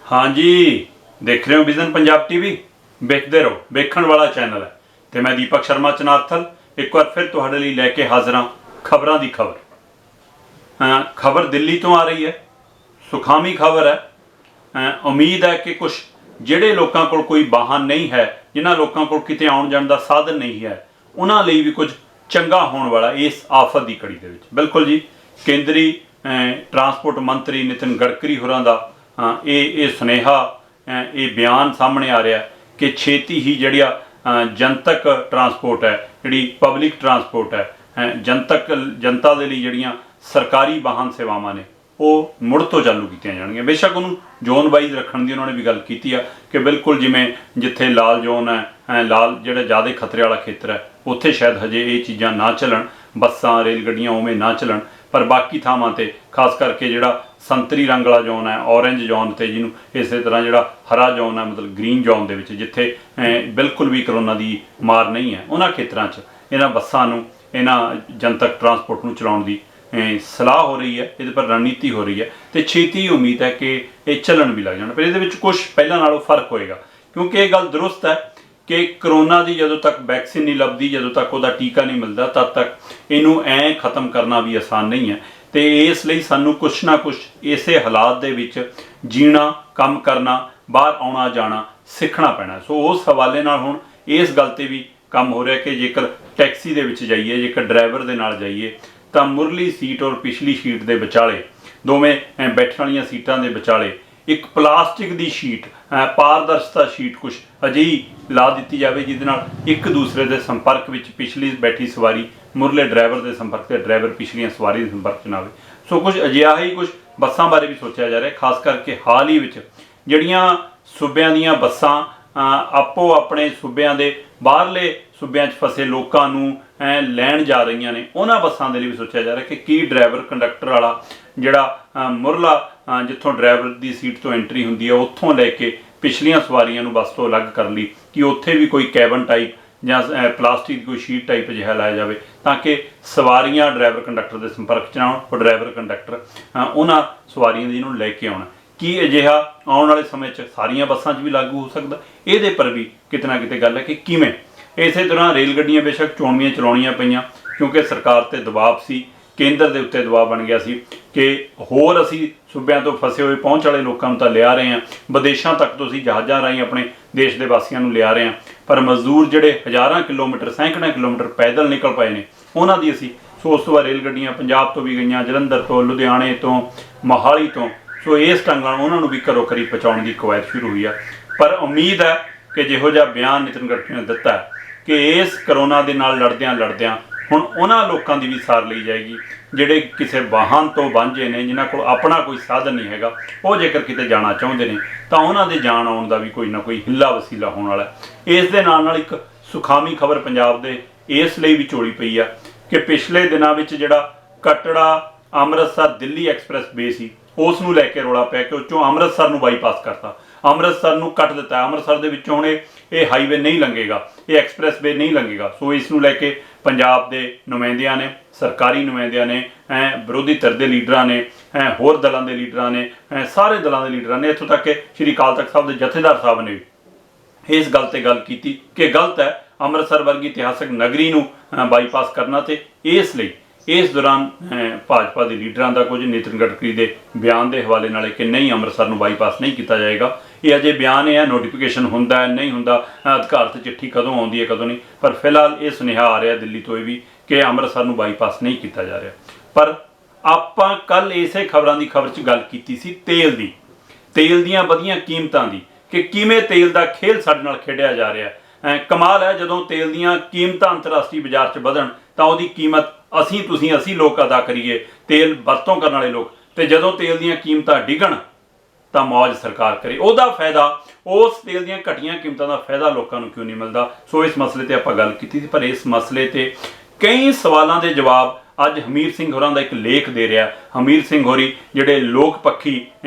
हाँ जी, देख रहे हो विजन पंजाब टीवी। देखते रहो, वेखण वाला चैनल है। तो मैं दीपक शर्मा चनार्थल एक बार फिर तुहाडे लई लैके हाज़र हाँ खबरों की खबर। खबर दिल्ली तो आ रही है, सुखावी खबर है। उम्मीद है कि कुछ जिहड़े लोगों को कोई वाहन नहीं है, जिन्होंने लोगों को किते आउण जाण दा साधन नहीं है, उन्हां लई भी कुछ चंगा होने वाला इस आफत की कड़ी दे विच। बिल्कुल जी, केंद्री ट्रांसपोर्ट मंत्री नितिन गडकरी होरां दा ये सुनेहा, ये बयान सामने आ रहा कि छेती ही जिहड़िया जनतक ट्रांसपोर्ट है, जिहड़ी पब्लिक ट्रांसपोर्ट है, जनता दे लई जिहड़ियां सरकारी वाहन सेवावां ने वो मुड़ तो चालू कीतियां जाणगीआं। बेशक उन्होंने जोन वाइज रखण दी उन्होंने भी गल कीती है कि बिल्कुल जिवें जिथे लाल जोन है, लाल जिहड़ा ज़्यादा खतरे वाला खेत्र है, उत्थे शायद हजे ये चीज़ां ना चलन, बसां रेल गड्डियां उवें ना चलन, पर बाकी थावां ते खास करके जिहड़ा संतरी रंग वाला जोन है, ऑरेंज जोन ते जिन्हों इस तरह जिहड़ा हरा जोन है, मतलब ग्रीन जोन दे विच जिथे बिल्कुल भी करोना की मार नहीं है, उन्हां खेत्रां च इन्हां बसां नूं, इन्हां जनतक ट्रांसपोर्ट नूं चलाउण दी सलाह हो रही है, ये पर रणनीति हो रही है। तो छेती उम्मीद है कि ये चलन भी लग जाए, पर ये कुछ पहलों नालों फर्क होएगा, क्योंकि ये गल दुरुस्त है कि करोना की जदों तक वैक्सीन नहीं लभदी, जदों तक वह टीका नहीं मिलता, तद तक इनू ऐ खत्म करना भी आसान नहीं है। तो इसलिए सानू कुछ ना कुछ इसे हालात दे विच जीना, काम करना, बाहर आना जाना सीखना पैना। सो उस हवाले नाल हुण इस गल ते भी काम हो रहा है कि जेकर टैक्सी दे विच जाइए, जेकर ड्राइवर दे नाल जाइए, तो मुरली सीट और पिछली सीट के विचाले दोवें बैठण वाली सीटां के विचाले एक प्लास्टिक की शीट, पारदर्शिता शीट कुछ अजिही ला दी जाए, जिस एक दूसरे के संपर्क में पिछली बैठी सवारी मुरले ड्राइवर के संपर्क से ड्राइवर पिछलियां सवारी के संपर्क ना आए। सो कुछ अजिहा ही कुछ बसां बारे भी सोचा जा रहा है। खास करके हाल ही में जिहड़ियां सूबियां दीयां बसां आपो अपने सूबियां दे बाहरले सूबियां फसे लोगों लैण जा रही ने, उन्हां बसां दे लई भी सोचा जा रहा है कि ड्राइवर कंडक्टर वाला जिहड़ा मुरला जिथों ड्राइवर की सीट तो एंट्री होंदी है, उत्थों लैके पिछलियां सवारियां नूं बस तो अलग कर ली कि उत्थे भी कोई कैबन टाइप या प्लास्टिक की कोई शीट टाइप अजिहा लाया जाए, ताकि सवारियां ड्राइवर कंडक्टर के संपर्क च ना आउण, और ड्राइवर कंडक्टर उन्हां सवारियां जिन्हों लैके आउणा। कि अजिहा आने वाले समय सारिया बसां भी लागू हो सकता, ये पर भी किते ना किते गल है कि किवें। इस तरह रेल गड्डियां बेशक चोणवीआं चलाउणीआं पईआं, क्योंकि सरकार ते दबाव सी, केंद्र के उत्ते दबाव बन गया सी कि होर असीं सूबियां तो फसे हुए पहुँच वाले लोगों तो लिया रहे हैं, विदेशों तक तो असीं जहाज़ां राहीं अपने देश के वासियों नूं लिया रहे हैं, पर मजदूर जिहड़े हज़ारां किलोमीटर सैकड़ों किलोमीटर पैदल निकल पाए ने, उन्हां दी असीं सो उस तो बाद रेल गड्डियां पंजाब तो भी गईयां, जलंधर तो, लुधियाणे तो, मोहाली तो, सो इस ढंग नाल उन्होंने भी घरों घरी पहुँचाने की कवायद शुरू हुई है। पर उम्मीद है कि जिहो जिहा बयान नितिन गडकरी ने दिता है कि इस करोना के नाल लड़द्यां लड़द्यां हुण उन्हां लोकां दी भी सार ली जाएगी जिहड़े किसी वाहन तो वांझे ने, जिन्हां कोल अपना कोई साधन नहीं हैगा, वो जेकर किते जाना चाहुंदे ने तां उन्हां दे जाण आउण दा भी कोई ना कोई हिला वसीला होने वाला है। इस दे नाल नाल एक सुखावी खबर पंजाब दे इस लई भी झोली पई आ कि पिछले दिनां विच जिहड़ा कटड़ा अमृतसर दिल्ली एक्सप्रैस वे सी, उस नूं लैके रौला पिया कि उच्चों अमृतसर नूं बाईपास करता, अमृतसर नूं कट दिता, अमृतसर दे विच्चों हुण ये हाईवे नहीं लंघेगा, ये एक्सप्रैस वे नहीं लंघेगा। सो इस नूं लैके पंजाब के नुमाइंदियां ने, सरकारी नुमाइंदियां ने, विरोधी धिर के लीडरां ने, होर दलों के लीडरां ने, सारे दलों के लीडरां ने, इत्थों तक कि श्री अकाल तख्त साहब के जथेदार साहब ने भी इस गल ते गल कीती कि गलत है अमृतसर वर्गी इतिहासक नगरी नूं बाईपास करना। तो इसलिए इस दौरान भाजपा के लीडरां का कुछ नितिन गडकरी के बयान के हवाले नाल कि नहीं अमृतसर नूं बाईपास नहीं किया जाएगा, ये अजे बयान है, नोटिफिकेशन होंदा है नहीं होंदा, अधिकारत चिट्ठी कदों आउंदी है कदों नहीं, पर फिलहाल ये सुनेहा आ रहा दिल्ली तो भी कि अमृतसर नूं बाईपास नहीं किया जा रहा। पर आपां कल इसे खबरों की खबर च गल कीती सी तेल दी, तेल दीयां वधियां कीमतां दी कि किवें तेल का खेल साडे नाल खेडिया जा रहा है। कमाल है जदों तेल दीयां कीमतां अंतरराष्ट्रीय बाजार च वधण तां उहदी कीमत असीं लोग अदा करिए, तेल वरतों करने वाले लोग, तो जदों तेल दीयां कीमतां डिगण तो मौज सरकार करे, उहदा फायदा उस तेल दीयां घटिया कीमतां दा फायदा लोगों को क्यों नहीं मिलता। सो इस मसले ते आपां गल कीती सी, पर इस मसले ते कई सवालों के जवाब अज हमीर सिंह होरां दा एक लेख दे रहा। हमीर सिंह होरी जिहड़े लोक पक्षी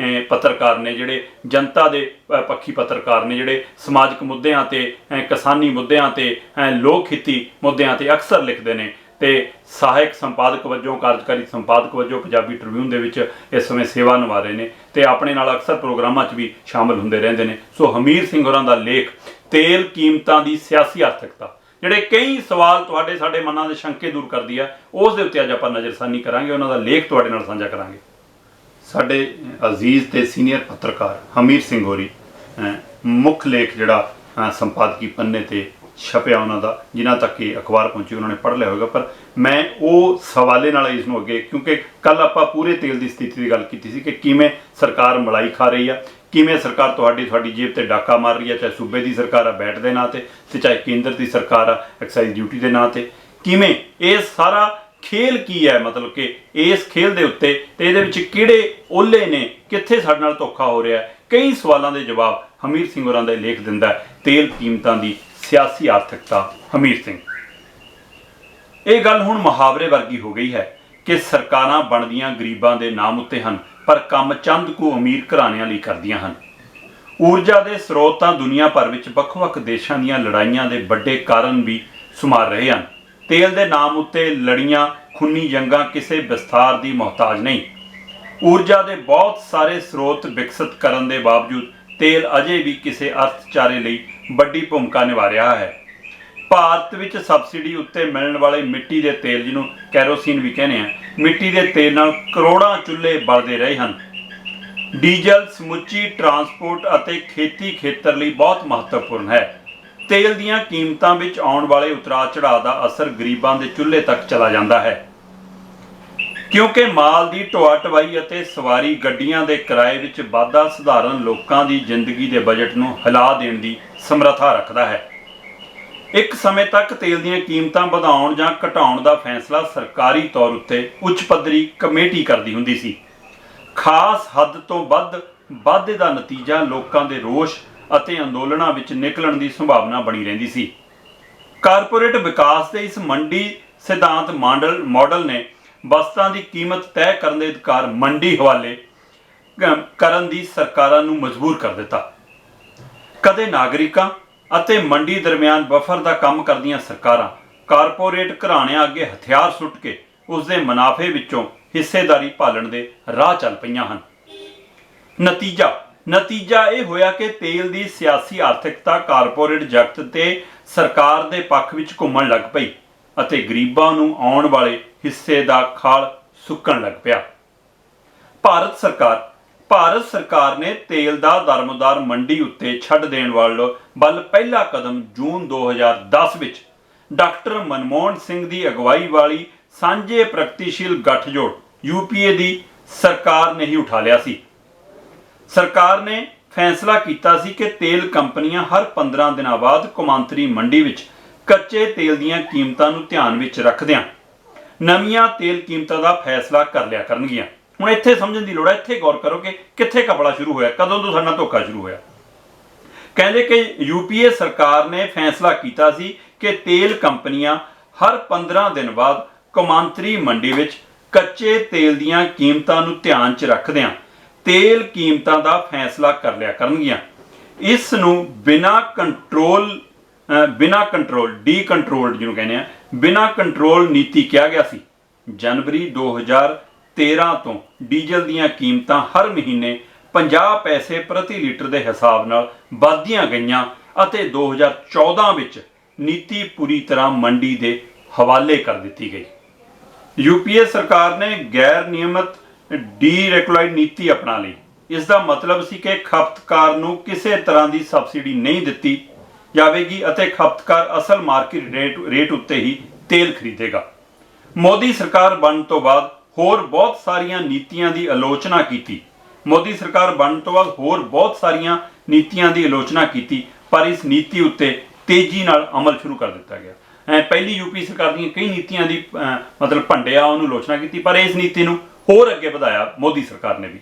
पत्रकार ने, जिहड़े जनता के पक्षी पत्रकार ने, जिहड़े समाजिक मुद्दों ते, किसानी मुद्दों ते, लोक हिती मुद्दों ते अक्सर लिखते हैं, ਤੇ ਸਹਾਇਕ ਸੰਪਾਦਕ ਵਜੋਂ, ਕਾਰਜਕਾਰੀ ਸੰਪਾਦਕ ਵਜੋਂ ਪੰਜਾਬੀ ਟ੍ਰਿਬਿਊਨ ਦੇ ਵਿੱਚ ਇਸ ਸਮੇਂ ਸੇਵਾ ਨਿਭਾ ਰਹੇ ਨੇ ਤੇ ਆਪਣੇ ਨਾਲ ਅਕਸਰ ਪ੍ਰੋਗਰਾਮਾਂ 'ਚ ਵੀ ਸ਼ਾਮਲ ਹੁੰਦੇ ਰਹਿੰਦੇ ਨੇ। ਸੋ ਹਮੀਰ ਸਿੰਘ ਹੋਰਾਂ ਦਾ ਲੇਖ ਤੇਲ ਕੀਮਤਾਂ ਦੀ ਸਿਆਸੀ ਆਰਥਿਕਤਾ, ਜਿਹੜੇ ਕਈ ਸਵਾਲ ਤੁਹਾਡੇ ਸਾਡੇ ਮਨਾਂ ਦੇ ਸ਼ੰਕੇ ਦੂਰ ਕਰਦੀ ਆ, ਉਸ ਦੇ ਉੱਤੇ ਅੱਜ ਆਪਾਂ ਨਜ਼ਰਸਾਨੀ ਕਰਾਂਗੇ। ਉਹਨਾਂ ਦਾ ਲੇਖ ਤੁਹਾਡੇ ਨਾਲ ਸਾਂਝਾ ਕਰਾਂਗੇ। ਸਾਡੇ ਅਜ਼ੀਜ਼ ਤੇ ਸੀਨੀਅਰ ਪੱਤਰਕਾਰ ਹਮੀਰ ਸਿੰਘ ਹੋਰੀ ਮੁੱਖ ਲੇਖ ਜਿਹੜਾ ਸੰਪਾਦਕੀ ਪੰਨੇ ਤੇ ਛਪਿਆ ਉਹਨਾਂ ਦਾ, ਜਿਨ੍ਹਾਂ ਤੱਕ ਇਹ ਅਖਬਾਰ ਪਹੁੰਚੀ ਉਹਨਾਂ ਨੇ ਪੜ੍ਹ ਲਿਆ ਹੋਵੇਗਾ, ਪਰ ਮੈਂ ਉਹ ਸਵਾਲੇ ਨਾਲ ਇਸ ਨੂੰ ਅੱਗੇ, ਕਿਉਂਕਿ ਕੱਲ ਆਪਾਂ ਪੂਰੇ ਤੇਲ ਦੀ ਸਥਿਤੀ ਦੀ ਗੱਲ ਕੀਤੀ ਸੀ ਕਿ ਕਿਵੇਂ ਸਰਕਾਰ ਮਲਾਈ ਖਾ ਰਹੀ ਆ, ਕਿਵੇਂ ਸਰਕਾਰ ਤੁਹਾਡੀ ਜੇਬ ਤੇ ਡਾਕਾ ਮਾਰ ਰਹੀ ਹੈ, ਚਾਹੇ ਸੂਬੇ ਦੀ ਸਰਕਾਰ ਆ ਵੈਟ ਦੇ ਨਾਂ ਤੇ ਚਾਹੇ ਕੇਂਦਰ ਦੀ ਸਰਕਾਰ ਆ ਐਕਸਾਈਜ਼ ਡਿਊਟੀ ਦੇ ਨਾਂ ਤੇ। ਕਿਵੇਂ ਇਹ ਸਾਰਾ ਖੇਲ ਕੀ ਹੈ, ਮਤਲਬ ਕਿ ਇਸ ਖੇਲ ਦੇ ਉੱਤੇ ਤੇ ਇਹਦੇ ਵਿੱਚ ਕਿਹੜੇ ਓਹਲੇ ਨੇ, ਕਿੱਥੇ ਸਾਡੇ ਨਾਲ ਧੋਖਾ ਹੋ ਰਿਹਾ, ਕਈ ਸਵਾਲਾਂ ਦੇ ਜਵਾਬ ਹਮੀਰ ਸਿੰਘ ਹੋਰਾਂ ਦਾ ਲੇਖ ਦਿੰਦਾ ਹੈ। ਤੇਲ ਕੀਮਤਾਂ ਦੀ ਸਿਆਸੀ ਆਰਥਿਕਤਾ, ਹਮੀਰ ਸਿੰਘ। ਇਹ ਗੱਲ ਹੁਣ ਮੁਹਾਵਰੇ ਵਰਗੀ ਹੋ ਗਈ ਹੈ ਕਿ ਸਰਕਾਰਾਂ ਬਣਦੀਆਂ ਗਰੀਬਾਂ ਦੇ ਨਾਮ ਉੱਤੇ ਹਨ, ਪਰ ਕੰਮ ਚੰਦ ਕੁ ਅਮੀਰ ਘਰਾਣਿਆਂ ਲਈ ਕਰਦੀਆਂ ਹਨ। ਊਰਜਾ ਦੇ ਸਰੋਤ ਤਾਂ ਦੁਨੀਆ ਭਰ ਵਿੱਚ ਵੱਖ-ਵੱਖ ਦੇਸ਼ਾਂ ਦੀਆਂ ਲੜਾਈਆਂ ਦੇ ਵੱਡੇ ਕਾਰਨ ਵੀ ਸੁਮਾਰ ਰਹੇ ਹਨ। ਤੇਲ ਦੇ ਨਾਮ ਉੱਤੇ ਲੜੀਆਂ ਖੂਨੀ ਜੰਗਾਂ ਕਿਸੇ ਵਿਸਥਾਰ ਦੀ ਮੁਹਤਾਜ ਨਹੀਂ। ਊਰਜਾ ਦੇ ਬਹੁਤ ਸਾਰੇ ਸਰੋਤ ਵਿਕਸਿਤ ਕਰਨ ਦੇ ਬਾਵਜੂਦ ਤੇਲ ਅਜੇ ਵੀ ਕਿਸੇ ਅਰਥਚਾਰੇ ਲਈ ਵੱਡੀ ਭੂਮਿਕਾ ਨਿਭਾ ਰਿਹਾ ਹੈ। ਭਾਰਤ ਵਿੱਚ ਸਬਸਿਡੀ ਉੱਤੇ ਮਿਲਣ ਵਾਲੇ ਮਿੱਟੀ ਦੇ ਤੇਲ, ਜਿਹਨੂੰ ਕੈਰੋਸੀਨ ਵੀ ਕਹਿੰਦੇ ਆ, ਮਿੱਟੀ ਦੇ ਤੇਲ ਨਾਲ ਕਰੋੜਾਂ ਚੁੱਲ੍ਹੇ ਬਲਦੇ ਰਹੇ ਹਨ। ਡੀਜ਼ਲ ਸਮੁੱਚੀ ਟਰਾਂਸਪੋਰਟ ਅਤੇ ਖੇਤੀ ਖੇਤਰ ਲਈ ਬਹੁਤ ਮਹੱਤਵਪੂਰਨ ਹੈ। ਤੇਲ ਦੀਆਂ ਕੀਮਤਾਂ ਵਿੱਚ ਆਉਣ ਵਾਲੇ ਉਤਰਾਅ ਚੜਾਅ ਦਾ ਅਸਰ ਗਰੀਬਾਂ ਦੇ ਚੁੱਲ੍ਹੇ ਤੱਕ ਚਲਾ ਜਾਂਦਾ ਹੈ, ਕਿਉਂਕਿ ਮਾਲ ਦੀ ਢੋਆ ਢਵਾਈ ਅਤੇ ਸਵਾਰੀ ਗੱਡੀਆਂ ਦੇ ਕਿਰਾਏ ਵਿੱਚ ਵਾਧਾ ਸਧਾਰਨ ਲੋਕਾਂ ਦੀ ਜ਼ਿੰਦਗੀ ਦੇ ਬਜਟ ਨੂੰ ਹਿਲਾ ਦੇਣ ਦੀ ਸਮਰੱਥਾ ਰੱਖਦਾ ਹੈ। ਇੱਕ ਸਮੇਂ ਤੱਕ ਤੇਲ ਦੀਆਂ ਕੀਮਤਾਂ ਵਧਾਉਣ ਜਾਂ ਘਟਾਉਣ ਦਾ ਫੈਸਲਾ ਸਰਕਾਰੀ ਤੌਰ ਉੱਤੇ ਉੱਚ ਪੱਧਰੀ ਕਮੇਟੀ ਕਰਦੀ ਹੁੰਦੀ ਸੀ। ਖਾਸ ਹੱਦ ਤੋਂ ਵੱਧ ਵਾਧੇ ਦਾ ਨਤੀਜਾ ਲੋਕਾਂ ਦੇ ਰੋਸ ਅਤੇ ਅੰਦੋਲਨਾਂ ਵਿੱਚ ਨਿਕਲਣ ਦੀ ਸੰਭਾਵਨਾ ਬਣੀ ਰਹਿੰਦੀ ਸੀ। ਕਾਰਪੋਰੇਟ ਵਿਕਾਸ ਦੇ ਇਸ ਮੰਡੀ ਸਿਧਾਂਤ ਮਾਡਲ ਨੇ ਵਸਤਾਂ ਦੀ ਕੀਮਤ ਤੈਅ ਕਰਨ ਦੇ ਅਧਿਕਾਰ ਮੰਡੀ ਹਵਾਲੇ ਕਰਨ ਦੀ ਸਰਕਾਰਾਂ ਨੂੰ ਮਜਬੂਰ ਕਰ ਦਿੱਤਾ। ਕਦੇ ਨਾਗਰਿਕਾਂ ਅਤੇ ਮੰਡੀ ਦਰਮਿਆਨ ਬਫਰ ਦਾ ਕੰਮ ਕਰਦੀਆਂ ਸਰਕਾਰਾਂ ਕਾਰਪੋਰੇਟ ਘਰਾਣਿਆਂ ਅੱਗੇ ਹਥਿਆਰ ਸੁੱਟ ਕੇ ਉਸ ਦੇ ਮੁਨਾਫੇ ਵਿੱਚੋਂ ਹਿੱਸੇਦਾਰੀ ਭਾਲਣ ਦੇ ਰਾਹ ਚੱਲ ਪਈਆਂ ਹਨ। ਨਤੀਜਾ ਇਹ ਹੋਇਆ ਕਿ ਤੇਲ ਦੀ ਸਿਆਸੀ ਆਰਥਿਕਤਾ ਕਾਰਪੋਰੇਟ ਜਗਤ ਤੇ ਸਰਕਾਰ ਦੇ ਪੱਖ ਵਿੱਚ ਘੁੰਮਣ ਲੱਗ ਪਈ ਅਤੇ ਗਰੀਬਾਂ ਨੂੰ ਆਉਣ ਵਾਲੇ ਹਿੱਸੇ ਦਾ ਖਾਲ ਸੁੱਕਣ ਲੱਗ ਪਿਆ। ਭਾਰਤ ਸਰਕਾਰ ਨੇ ਤੇਲ ਦਾ ਦਰਮਦਾਰ ਮੰਡੀ ਉੱਤੇ ਛੱਡ ਦੇਣ ਵੱਲ ਪਹਿਲਾ ਕਦਮ ਜੂਨ 2010 ਵਿੱਚ ਡਾਕਟਰ ਮਨਮੋਹਨ ਸਿੰਘ ਦੀ ਅਗਵਾਈ ਵਾਲੀ ਸਾਂਝੇ ਪ੍ਰਗਤੀਸ਼ੀਲ ਗੱਠਜੋੜ UPA ਦੀ ਸਰਕਾਰ ਨੇ ਹੀ ਉਠਾ ਲਿਆ ਸੀ। ਸਰਕਾਰ ਨੇ ਫੈਸਲਾ ਕੀਤਾ ਸੀ ਕਿ ਤੇਲ ਕੰਪਨੀਆਂ ਹਰ 15 ਦਿਨਾਂ ਬਾਅਦ ਕੌਮਾਂਤਰੀ ਮੰਡੀ ਵਿੱਚ ਕੱਚੇ ਤੇਲ ਦੀਆਂ ਕੀਮਤਾਂ ਨੂੰ ਧਿਆਨ ਵਿੱਚ ਰੱਖਦਿਆਂ ਨਵੀਆਂ ਤੇਲ ਕੀਮਤਾਂ ਦਾ ਫੈਸਲਾ ਕਰ ਲਿਆ ਕਰਨਗੀਆਂ। ਹੁਣ ਇੱਥੇ ਸਮਝਣ ਦੀ ਲੋੜ ਹੈ, ਇੱਥੇ ਗੌਰ ਕਰੋ ਕਿ ਕਿੱਥੇ ਕਪੜਾ ਸ਼ੁਰੂ ਹੋਇਆ, ਕਦੋਂ ਤੋਂ ਸਾਡਾ ਧੋਖਾ ਸ਼ੁਰੂ ਹੋਇਆ। ਕਹਿੰਦੇ ਕਿ UPA ਸਰਕਾਰ ਨੇ ਫੈਸਲਾ ਕੀਤਾ ਸੀ ਕਿ ਤੇਲ ਕੰਪਨੀਆਂ ਹਰ 15 ਦਿਨ ਬਾਅਦ ਕੌਮਾਂਤਰੀ ਮੰਡੀ ਵਿੱਚ ਕੱਚੇ ਤੇਲ ਦੀਆਂ ਕੀਮਤਾਂ ਨੂੰ ਧਿਆਨ 'ਚ ਰੱਖਦਿਆਂ ਤੇਲ ਕੀਮਤਾਂ ਦਾ ਫੈਸਲਾ ਕਰ ਲਿਆ ਕਰਨਗੀਆਂ। ਇਸ ਨੂੰ ਬਿਨਾਂ ਕੰਟਰੋਲ ਡੀਕੰਟਰੋਲਡ ਜਿਹਨੂੰ ਕਹਿੰਦੇ ਆ, ਬਿਨਾਂ ਕੰਟਰੋਲ ਨੀਤੀ ਕਿਹਾ ਗਿਆ ਸੀ। ਜਨਵਰੀ 2013 ਤੋਂ ਡੀਜ਼ਲ ਦੀਆਂ ਕੀਮਤਾਂ ਹਰ ਮਹੀਨੇ 50 ਪੈਸੇ ਪ੍ਰਤੀ ਲੀਟਰ ਦੇ ਹਿਸਾਬ ਨਾਲ ਵਧਦੀਆਂ ਗਈਆਂ ਅਤੇ 2014 ਵਿੱਚ ਨੀਤੀ ਪੂਰੀ ਤਰ੍ਹਾਂ ਮੰਡੀ ਦੇ ਹਵਾਲੇ ਕਰ ਦਿੱਤੀ ਗਈ। UPA ਸਰਕਾਰ ਨੇ ਗੈਰ ਨਿਯਮਤ ਡੀਰੈਗੂਲਾਈਡ ਨੀਤੀ ਅਪਣਾ ਲਈ। ਇਸ ਦਾ ਮਤਲਬ ਸੀ ਕਿ ਖਪਤਕਾਰ ਨੂੰ ਕਿਸੇ ਤਰ੍ਹਾਂ ਦੀ ਸਬਸਿਡੀ ਨਹੀਂ ਦਿੱਤੀ ਜਾਵੇਗੀ ਅਤੇ ਖਪਤਕਾਰ ਅਸਲ ਮਾਰਕੀਟ ਰੇਟ ਉੱਤੇ ਹੀ ਤੇਲ ਖਰੀਦੇਗਾ। ਮੋਦੀ ਸਰਕਾਰ ਬਣਨ ਤੋਂ ਬਾਅਦ ਹੋਰ ਬਹੁਤ ਸਾਰੀਆਂ ਨੀਤੀਆਂ ਦੀ ਆਲੋਚਨਾ ਕੀਤੀ, ਪਰ ਇਸ ਨੀਤੀ ਉੱਤੇ ਤੇਜ਼ੀ ਨਾਲ ਅਮਲ ਸ਼ੁਰੂ ਕਰ ਦਿੱਤਾ ਗਿਆ। ਪਹਿਲੀ UPA ਸਰਕਾਰ ਦੀਆਂ ਕਈ ਨੀਤੀਆਂ ਦੀ ਭੰਡਿਆ, ਉਹਨੂੰ ਆਲੋਚਨਾ ਕੀਤੀ, ਪਰ ਇਸ ਨੀਤੀ ਨੂੰ ਹੋਰ ਅੱਗੇ ਵਧਾਇਆ ਮੋਦੀ ਸਰਕਾਰ ਨੇ ਵੀ।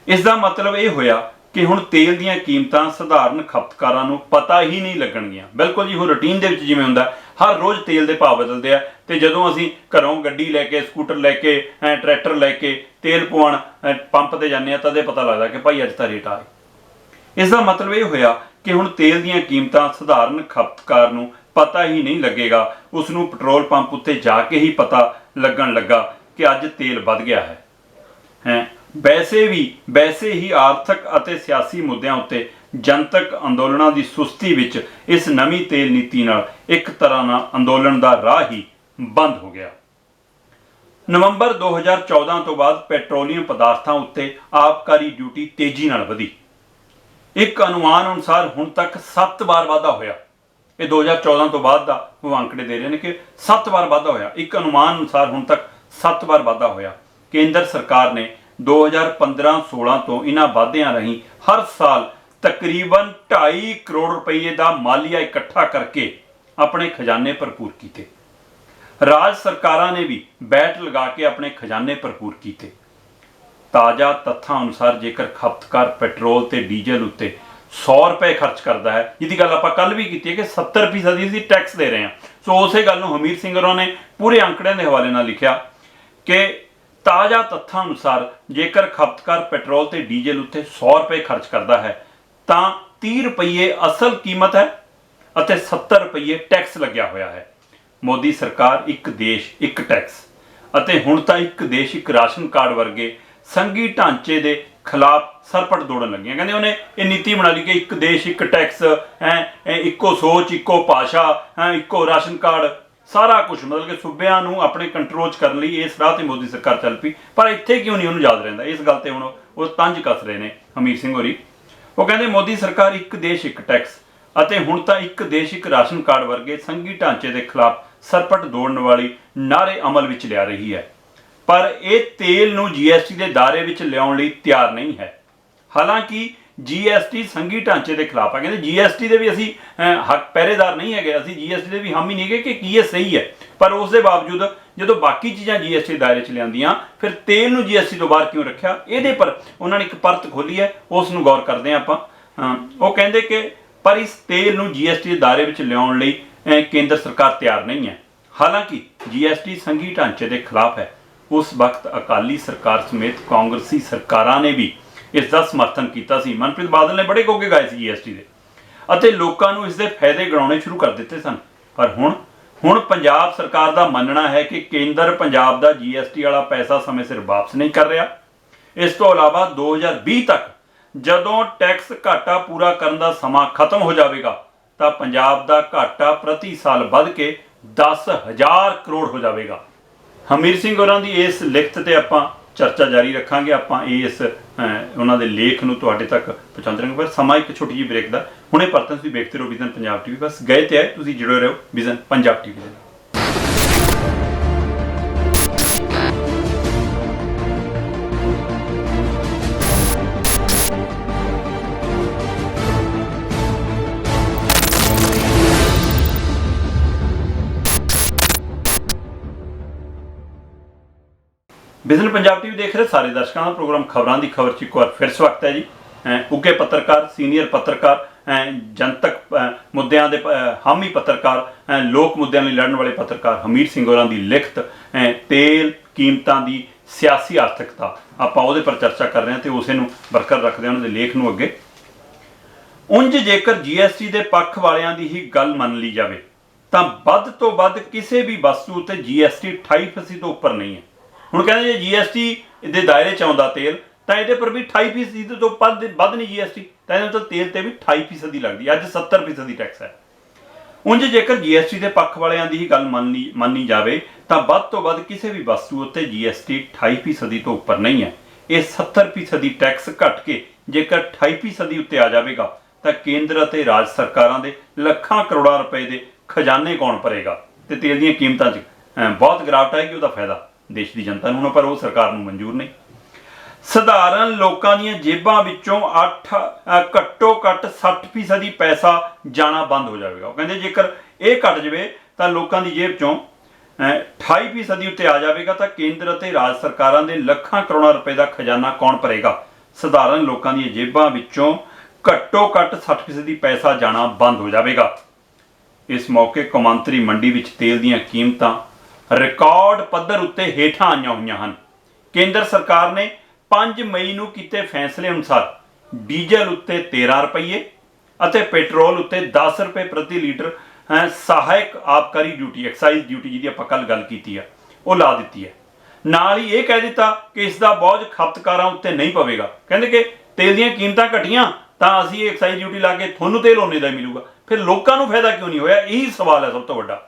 ਇਸ ਦਾ ਮਤਲਬ ਇਹ ਹੋਇਆ ਕਿ ਹੁਣ ਤੇਲ ਦੀਆਂ ਕੀਮਤਾਂ ਸਧਾਰਨ ਖਪਤਕਾਰਾਂ ਨੂੰ ਪਤਾ ਹੀ ਨਹੀਂ ਲੱਗਣਗੀਆਂ। ਬਿਲਕੁਲ ਜੀ, ਹੁਣ ਰੂਟੀਨ ਦੇ ਵਿੱਚ ਜਿਵੇਂ ਹੁੰਦਾ ਹਰ ਰੋਜ਼ ਤੇਲ ਦੇ ਭਾਅ ਬਦਲਦੇ ਆ ਤੇ ਜਦੋਂ ਅਸੀਂ ਘਰੋਂ ਗੱਡੀ ਲੈ ਕੇ, ਸਕੂਟਰ ਲੈ ਕੇ, ਟਰੈਕਟਰ ਲੈ ਕੇ ਤੇਲ ਪਵਾਉਣ ਪੰਪ ਤੇ ਜਾਂਦੇ ਆ ਤਦੇ ਪਤਾ ਲੱਗਦਾ ਕਿ ਭਾਈ ਅੱਜ ਤਾਂ ਰੇਟ ਆਏ। ਇਸ ਦਾ ਮਤਲਬ ਇਹ ਹੋਇਆ ਕਿ ਹੁਣ ਤੇਲ ਦੀਆਂ ਕੀਮਤਾਂ ਸਧਾਰਨ ਖਪਤਕਾਰ ਨੂੰ पता ही नहीं लगेगा। उसनूं पेट्रोल पंप उत्ते जाके ही पता लगन लगा कि अज तेल वध गया है। वैसे ही आर्थिक ਅਤੇ सियासी मुद्दों उत्ते जनतक अंदोलनां की सुस्ती विच इस नवीं तेल नीति नाल एक तरह नाल अंदोलन का राह ही बंद हो गया। नवंबर 2014 तो बाद ਪੈਟਰੋਲੀਅਮ पदार्थों उत्ते आबकारी ड्यूटी तेजी नाल वधी। एक अनुमान अनुसार हुण तक 7 बार वाधा होया। ये 2014 तो बाद का वो आंकड़े दे रहे हैं कि 7 बार वाधा होया। एक अनुमान अनुसार हुण तक 7 बार वाधा होया। केंद्र सरकार ने 2015-16 तो इन्हां वाधियां रही हर साल तकरीबन 2.5 करोड़ रुपये का मालिया इकट्ठा करके अपने खजाने भरपूर किए। राज सरकारां ने भी बैट लगा के अपने खजाने भरपूर किए। ताज़ा तत्थां अनुसार जेकर खपतकार पेट्रोल ते डीजल उत्ते 100 रुपए खर्च करता है, जिसकी गल आपां कल भी की है कि 70% ਅਸੀਂ टैक्स दे रहे हैं। सो उसे गल नूं हमीर सिंह होरां ने पूरे आंकड़िਆਂ के हवाले नाल लिखिया कि ताज़ा तत्थां अनुसार जेकर खपतकार पेट्रोल ते डीजल उत्ते 100 रुपए खर्च करता है तां 30 रुपये असल कीमत है ਅਤੇ 70 रुपये टैक्स लग्या होया है। मोदी सरकार एक देश एक टैक्स ਅਤੇ ਹੁਣ ਤਾਂ ਇੱਕ ਦੇਸ਼ ਇੱਕ ਰਾਸ਼ਨ ਕਾਰਡ ਵਰਗੇ ਸੰਘੀ ਢਾਂਚੇ ਦੇ खिलाफ सरपट दौड़न लगियां। कहते उन्हें ये नीति बना ली कि एक देश एक टैक्स है, इक्को सोच इक्को भाषा है, इक्को राशन कार्ड, सारा कुछ मतलब कि सूबਿਆਂ ਨੂੰ अपने कंट्रोल च करने ਲਈ इस राह ਤੇ मोदी सरकार चल पई। पर ਇੱਥੇ क्यों नहीं उन्होंने याद रहिंदा? इस गल ते हुण ਉਹ तंज कस रहे ने हमीर सिंह होरी। ਉਹ ਕਹਿੰਦੇ मोदी सरकार एक देश एक टैक्स ਅਤੇ ਹੁਣ ਤਾਂ ਇੱਕ देश एक राशन कार्ड ਵਰਗੇ ਸੰਘੀ ਢਾਂਚੇ ਦੇ खिलाफ सरपट दौड़न वाली नारे अमल विच लिया रही है। पर यह तेल नूं GST के दायरे विच लियाउण लई तैयार नहीं है। हालांकि GST संघी ढांचे के खिलाफ है। कहते GST के भी असी हक पहरेदार नहीं है, असी GST के भी हामी नहीं गए कि ये सही है। पर उस दे बावजूद जो बाकी चीज़ां GST दायरे च लियांदियां फिर तेल नूं GST तो बाहर क्यों रखा? ये पर उन्होंने एक परत खोली है, उस नूं गौर करते हैं आपां। वो कहते कि पर इस तेल नूं GST के दायरे विच लियाउण लई केंद्र सरकार तैयार नहीं है। हालांकि GST संघी ढांचे के खिलाफ है। उस वक्त अकाली सरकार समेत कांग्रेसी सरकारां ने भी इसका समर्थन किया। मनप्रीत बादल ने बड़े कोके गाए GST के ਅਤੇ ਲੋਕਾਂ ਨੂੰ ਇਸ ਦੇ फायदे गिनाने शुरू कर दिते सन। पर ਹੁਣ पंजाब सरकार का मनना है कि केंद्र पंजाब का GST वाला पैसा समय सिर वापस नहीं कर रहा। इस तो इलावा 2020 तक जदों टैक्स घाटा पूरा करने का समा खत्म हो जाएगा तो पंजाब का घाटा प्रति साल बढ़ के 10,000 करोड़ हो जाएगा। हमीर सिंह होरां दी इस लिखत ते आपां चर्चा जारी रखांगे। आपां इस उन्हां दे लेख नूं तुहाडे तक पहुंचाते रहेंगे। पर समा एक छोटी जी ब्रेक दा हुणे परतन तुसीं देखते रहो विजन पंजाब टीवी। बस गए ते है तुसीं जुड़े रहो विजन पंजाब टीवी दे। विजन पंजाब टीवी देख रहे सारे दर्शकों का प्रोग्राम खबरों की खबर च एक बार फिर स्वागत है जी। उगे पत्रकार, सीनियर पत्रकार, जनतक मुद्दों के हामी पत्रकार, लोक मुद्दों लिए लड़न वाले पत्रकार हमीर सिंह होरां की लिखत तेल कीमतां की सियासी आर्थिकता आपां उहदे पर चर्चा कर रहे हैं तो उसे बरकरार रखते हैं उन्होंने लेख नूं अगे। उंज जेकर GST के पक्ष वालियां दी ही गल मान ली जाए तो वध तो वध किसी भी वस्तु उत्ते GST 28% तो उपर नहीं है। ਹੁਣ ਕਹਿੰਦੇ ਜੇ GST ਦੇ ਦਾਇਰੇ 'ਚ ਆਉਂਦਾ ਤੇਲ ਤਾਂ ਇਹਦੇ ਪਰ ਵੀ 28% ਤੋਂ ਵੱਧ ਨਹੀਂ GST, ਤਾਂ ਇਹਦੇ ਤਾਂ ਤੇਲ ਤੇ ਵੀ 28% ਲੱਗਦੀ। ਅੱਜ 70% ਦੀ ਟੈਕਸ ਹੈ। ਉਂਝ ਜੇਕਰ GST ਦੇ ਪੱਖ ਵਾਲਿਆਂ ਦੀ ਹੀ ਗੱਲ ਮੰਨੀ ਜਾਵੇ ਤਾਂ ਵੱਧ ਤੋਂ ਵੱਧ ਕਿਸੇ ਵੀ ਵਸਤੂ ਉੱਤੇ GST 28% ਤੋਂ ਉੱਪਰ ਨਹੀਂ ਹੈ। ਇਹ 70% ਦੀ ਟੈਕਸ ਘਟ ਕੇ ਜੇਕਰ 28% ਉੱਤੇ ਆ ਜਾਵੇਗਾ ਤਾਂ ਕੇਂਦਰ ਅਤੇ ਰਾਜ ਸਰਕਾਰਾਂ ਦੇ ਲੱਖਾਂ ਕਰੋੜਾਂ ਰੁਪਏ ਦੇ ਖਜ਼ਾਨੇ ਕੌਣ ਭਰੇਗਾ ਤੇ ਤੇਲ ਦੀਆਂ ਕੀਮਤਾਂ 'ਚ ਬਹੁਤ ਗਿਰਾਵਟ ਆਏਗੀ। ਉਹਦਾ ਫਾਇਦਾ देश की जनता नूं, पर वो सरकार नूं मंजूर नहीं। सधारण लोगों दी जेबां विचों घट्टो घट्ट 60% पैसा जाना बंद हो जाएगा। कहते जेकर ये घट जाए तो लोगों की जेब चों 28% उत्ते आ जाएगा तो केंद्र ते राज सरकारां दे लखां करोड़ां रुपए का खजाना कौन भरेगा? सधारण लोगों दी जेबां विचों घट्टो घट्ट 60% पैसा जाना बंद हो जाएगा। इस मौके कौमांतरी मंडी विच तेल दीयां कीमतां रिकॉर्ड पद्धर उत्ते हेठां आईयां होईयां हन। केंद्र सरकार ने 5 मई नूं कीते फैसले अनुसार डीजल उत्ते 13 रुपये ਅਤੇ पेट्रोल उत्ते 10 रुपये प्रति लीटर सहायक आबकारी ड्यूटी एक्साइज ड्यूटी जिहदी आपां कल गल कीती है वो ला दी है। नाल ही ये कह दिता कि इसका बोझ खपतकारां उत्ते नहीं पवेगा। कहंदे कि तेल दीयां कीमतां घटियां तां असीं एक्साइज ड्यूटी ला के तुहानूं तेल उन्ने दा मिलूगा, फिर लोकां नूं फायदा क्यों नहीं होया? यही सवाल है सब तो वड्डा।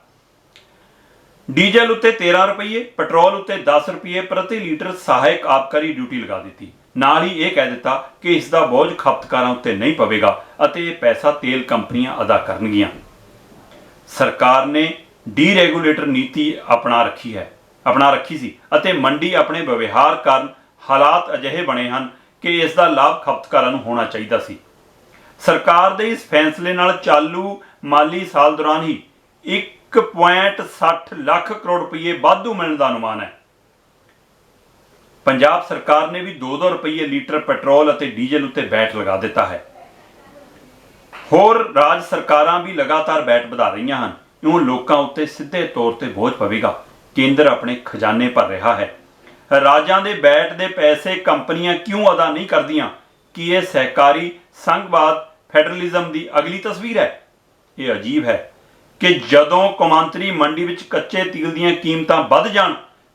डीजल उत्ते 13 रुपये, पेट्रोल उत्ते 10 रुपये प्रति लीटर सहायक आबकारी ड्यूटी लगा दी। नाल ही ये कह दिता कि इसका बोझ खपतकारां उत्ते नहीं पवेगा अते ये पैसा तेल कंपनियां अदा करनगियां। सरकार ने डीरैगूलेटर नीति अपना रखी सी अते मंडी अपने व्यवहार कारण हालात अजिहे बने हैं कि इसका लाभ खपतकारां नूं होना चाहिए सी। सरकार दे इस फैसले नाल चालू माली साल दौरान ही 1.60 लाख करोड़ रुपये वाधू मिलने का अनुमान है। पंजाब सरकार ने भी 2-2 रुपये लीटर पेट्रोल और डीजल उत्ते वैट लगा दिता है। होर राज सरकारां भी लगातार वैट बढ़ा रही हैं। इउं लोकां उत्ते सीधे तौर पर बोझ पवेगा। केंद्र अपने खजाने भर रहा है। राजां दे वैट दे पैसे कंपनियां क्यों अदा नहीं करदियां? कि यह सहकारी संघवाद फैडरलिज्म की अगली तस्वीर है? ये अजीब है कि जदों कौमांतरी मंडी विच कच्चे तेल दीयां कीमतां वध जाण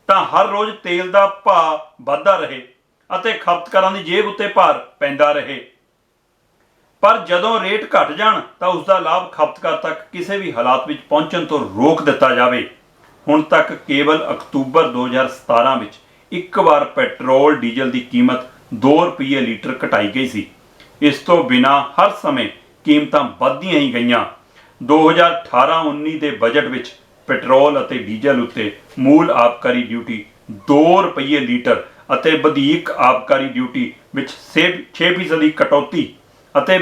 तां हर रोज़ तेल दा भाव वधदा रहे अते खपतकारां दी जेब उत्ते भार पैंदा रहे, पर जदों रेट घट जाण तां उसका लाभ खपतकार तक किसी भी हालात विच पहुंचण तो रोक दिता जावे। हुण तक केवल अक्तूबर 2017 विच एक बार पेट्रोल डीजल की कीमत 2 रुपये लीटर घटाई गई सी। इस तो बिना हर समय कीमतां वधदियां ही गईयां। 2018-19 के बजट विच पेट्रोल और डीजल उत्ते मूल आबकारी ड्यूटी 2 रुपये लीटर अते वधीक आबकारी ड्यूटी विच 6% कटौती अते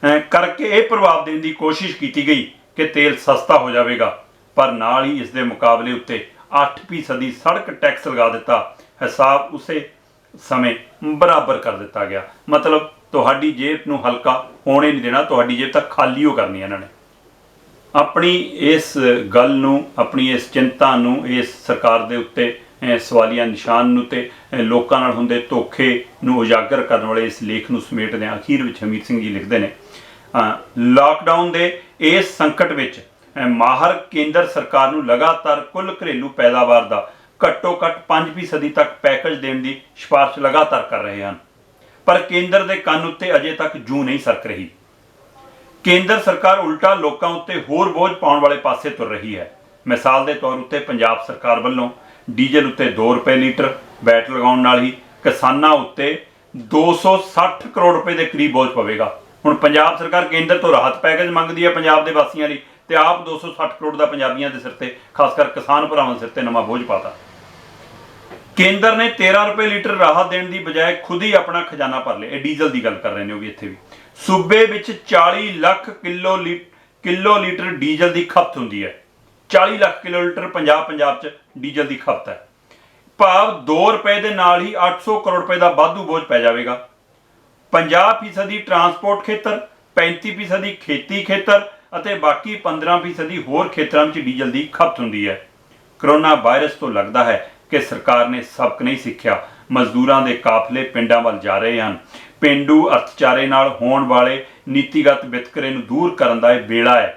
करके यह प्रभाव देने की कोशिश की गई कि तेल सस्ता हो जाएगा, पर नाल ही इसके मुकाबले उत्ते 8% सड़क टैक्स लगा दिता। हिसाब उसे समय बराबर कर दिता गया। मतलब तुहाडी जेब नूं हल्का होने नहीं देना, तुहाडी जेब तक खाली हो करनी है। इन्होंने अपनी इस गल नूं, अपनी इस चिंता नूं, इस सरकार दे उत्ते सवालिया निशान नूं ते लोकां नाल हुंदे धोखे नूं उजागर करने वाले इस लेख नूं समेटदे अखीर विच हमीर सिंह जी लिखते हैं, लॉकडाउन दे इस संकट विच माहर केंद्र सरकार नूं लगातार कुल घरेलू पैदावार का घट्टो घट्ट 5% तक पैकेज देने की सिफारिश लगातार कर रहे हैं, पर केंद्र के कंन उत्ते अजे तक जूं नहीं सरक रही। केंद्र सरकार उल्टा लोकां उत्ते होर बोझ पाउण वाले पासे तुर रही है। मिसाल के तौर उत्ते पंजाब सरकार वल्लों डीजल उत्ते 2 रुपये लीटर वैट लगाउण नाल ही किसानां उत्ते 260 करोड़ रुपए के करीब बोझ पवेगा। हुण पंजाब सरकार केंद्र तो राहत पैकेज मंगदी है पंजाब के वासियों लई ते आप 260 करोड़ का पंजाबियों के सिर ते, खासकर किसान भरावां सिर ते नवां बोझ पाता। केंद्र ने 13 रुपये लीटर राहत देने की बजाय खुद ही अपना खजाना भर लिया। डीजल की गल कर रहे हैं भी इत्थे भी। सूबे विच 40 लाख किलो लीटर डीजल की खपत होंदी है। 40 लाख किलो लीटर पंजाब च डीजल की खपत है। भाव 2 रुपए के नाल ही 800 करोड़ रुपए का वाधू बोझ पै जाएगा। 50% ट्रांसपोर्ट खेतर, 35% खेती खेतर अते बाकी 15% होर खेतरां विच डीजल की खपत होंदी है। करोना वायरस तो लगता है कि सरकार ने सबक नहीं सीखिया। मजदूरों के काफले पिंडां वल जा रहे हैं। पेंडू अर्थचारे नाल होण वाले नीतिगत वितकरे नूं दूर करन दा इह वेला है,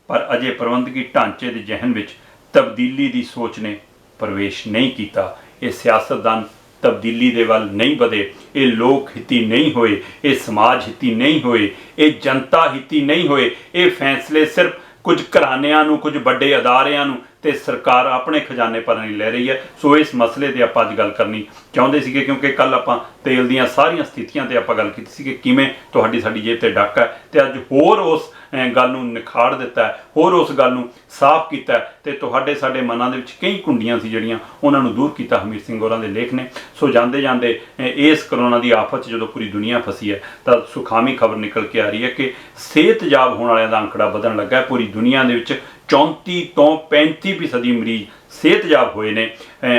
पर अजे प्रबंधकी ढांचे के जहन विच तब्दीली की सोच ने प्रवेश नहीं किया। ये सियासतदान तब्दीली दे वल नहीं वधे, ये लोक हिती नहीं होए, ये समाज हिती नहीं होए, ये जनता हिती नहीं होए। ये फैसले सिर्फ कुछ घराणिਆਂ ਨੂੰ, कुछ ਵੱਡੇ ਅਦਾਰਿਆਂ ਨੂੰ ਤੇ सरकार अपने खजाने भरन लई ले रही है। सो इस मसले ते आपां अज गल करनी चाहुंदे सीगे, क्योंकि कल आपां तेल दीयां सारियां स्थितियां ते आपां गल कीती सी कि किवें तुहाडी साडी जेब ते डक है, ते अज होर उस गल नूं निखाड़ दिता है, होर उस गल नूं साफ कीता है ते तुहाडे साडे मनां दे विच कई कुंडियां सी जिहड़ियां उहनां नूं दूर कीता हमीर सिंह होरां दे लेख ने। सो जांदे जांदे इस करोना की आफत च जदों पूरी दुनिया फसी है तां सुखावी खबर निकल के आ रही है कि सेहतयाब होने वालियां दा आंकड़ा वधण लगा है। पूरी दुनिया दे विच 34 तो 35% मरीज सेहतयाब होए ने।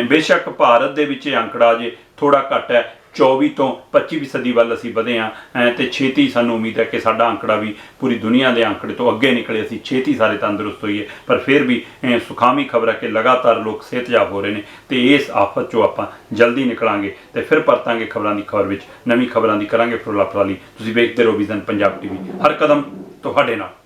बेशक भारत दे विच आंकड़ा अजे थोड़ा घट है, 24 तो 25% वाल असीं वधे हाँ, तो छेती सानूं उम्मीद है कि साडा आंकड़ा भी पूरी दुनिया के आंकड़े तो अगे निकले, असीं छेती सारे तंदुरुस्त होईए। पर फिर भी सुखावी खबर है कि लगातार लोग सेहतयाब हो रहे हैं, तो इस आफत चों आपां जल्दी निकलांगे तो फिर परतांगे खबरां दी खबर विच नवीं खबरां दी करांगे फरोला फराली। तुसीं वेखदे रहो विजन पंजाब टीवी, हर कदम तुहाडे नाल।